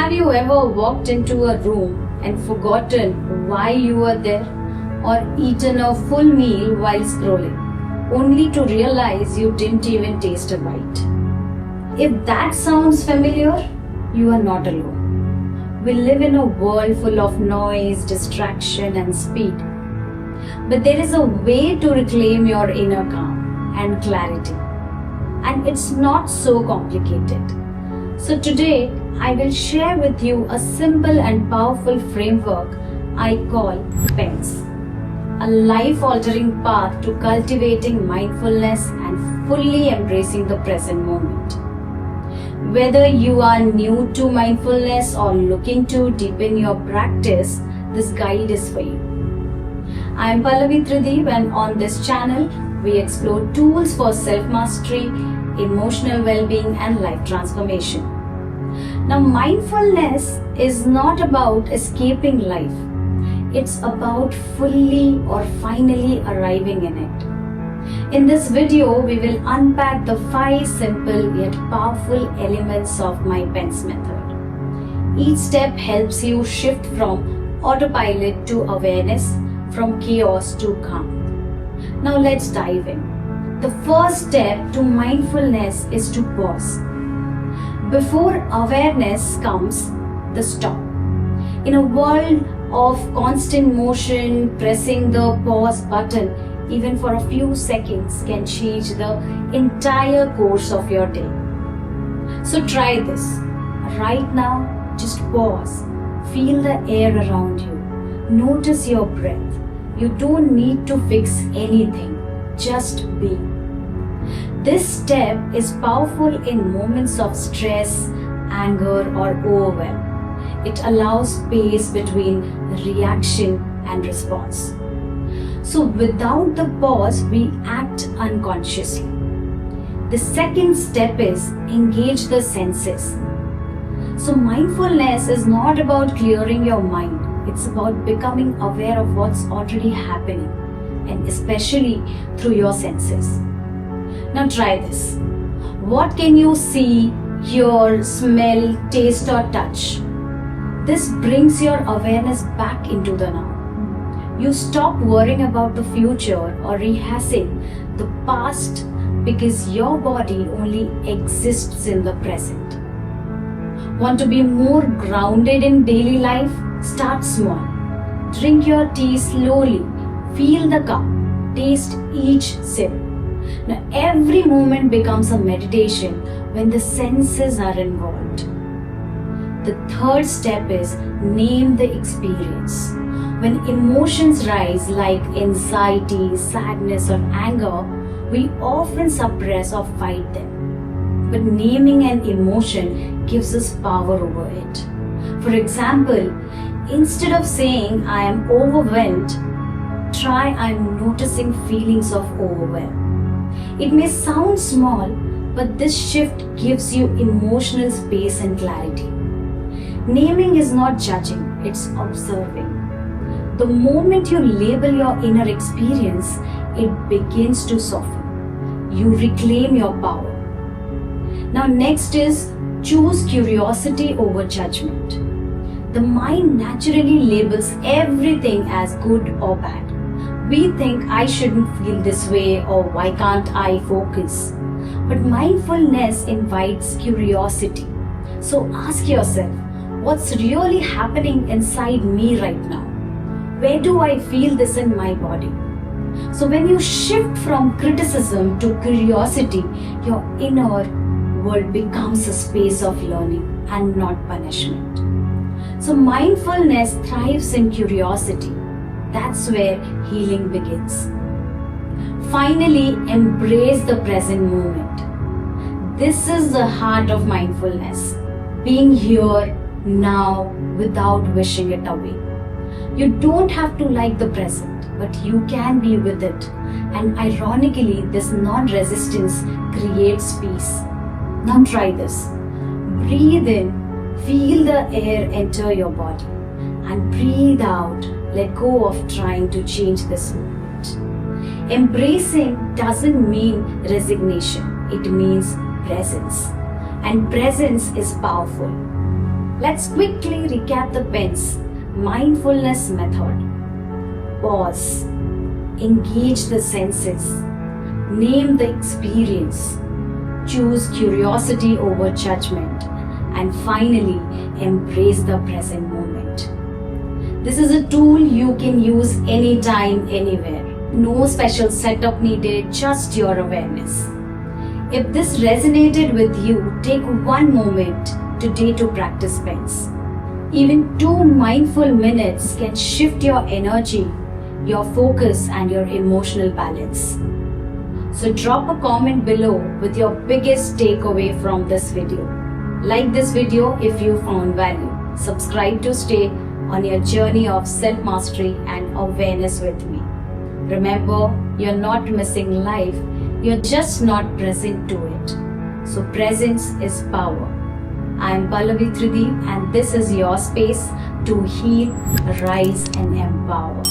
Have you ever walked into a room and forgotten why you were there, or eaten a full meal while scrolling, only to realize you didn't even taste a bite? If that sounds familiar, you are not alone. We live in a world full of noise, distraction, and speed. But there is a way to reclaim your inner calm and clarity. And it's not so complicated. So today, I will share with you a simple and powerful framework I call PENS. A life-altering path to cultivating mindfulness and fully embracing the present moment. Whether you are new to mindfulness or looking to deepen your practice, this guide is for you. I am Pallavi Trideep, and on this channel, we explore tools for self-mastery, emotional well-being, and life transformation. Now, mindfulness is not about escaping life. It's about fully or finally arriving in it. In this video, we will unpack the 5 simple yet powerful elements of my PENS method. Each step helps you shift from autopilot to awareness, from chaos to calm. Now let's dive in. The first step to mindfulness is to pause. Before awareness comes the stop. In a world of constant motion, pressing the pause button even for a few seconds can change the entire course of your day. So try this. Right now, just pause. Feel the air around you. Notice your breath. You don't need to fix anything. Just be. This step is powerful in moments of stress, anger, or overwhelm. It allows space between reaction and response. So without the pause, we act unconsciously. The second step is engage the senses. So mindfulness is not about clearing your mind. It's about becoming aware of what's already happening, and especially through your senses. Now try this. What can you see, hear, smell, taste, or touch? This brings your awareness back into the now. You stop worrying about the future or rehashing the past because your body only exists in the present. Want to be more grounded in daily life? Start small. Drink your tea slowly. Feel the cup. Taste each sip. Now every moment becomes a meditation when the senses are involved. The third step is name the experience. When emotions rise like anxiety, sadness, or anger, we often suppress or fight them. But naming an emotion gives us power over it. For example, instead of saying I am overwhelmed, try I am noticing feelings of overwhelm. It may sound small, but this shift gives you emotional space and clarity. Naming is not judging, it's observing. The moment you label your inner experience, it begins to soften. You reclaim your power. Now next is choose curiosity over judgment. The mind naturally labels everything as good or bad. We think I shouldn't feel this way, or why can't I focus? But mindfulness invites curiosity. So ask yourself, what's really happening inside me right now? Where do I feel this in my body? So when you shift from criticism to curiosity, your inner world becomes a space of learning and not punishment. So mindfulness thrives in curiosity. That's where healing begins. Finally, embrace the present moment. This is the heart of mindfulness. Being here, now, without wishing it away. You don't have to like the present, but you can be with it. And ironically, this non-resistance creates peace. Now try this. Breathe in, feel the air enter your body, and breathe out. Let go of trying to change this moment. Embracing doesn't mean resignation. It means presence. And presence is powerful. Let's quickly recap the PENS mindfulness method. Pause, engage the senses, name the experience, choose curiosity over judgment, and finally embrace the present moment. This is a tool you can use anytime, anywhere. No special setup needed, just your awareness. If this resonated with you, take one moment today to practice PENS. Even 2 mindful minutes can shift your energy, your focus, and your emotional balance. So drop a comment below with your biggest takeaway from this video. Like this video if you found value. Subscribe to stay on your journey of self-mastery and awareness with me. Remember, you're not missing life, you're just not present to it. So presence is power. I'm Pallavi Trideep and this is your space to heal, rise and empower.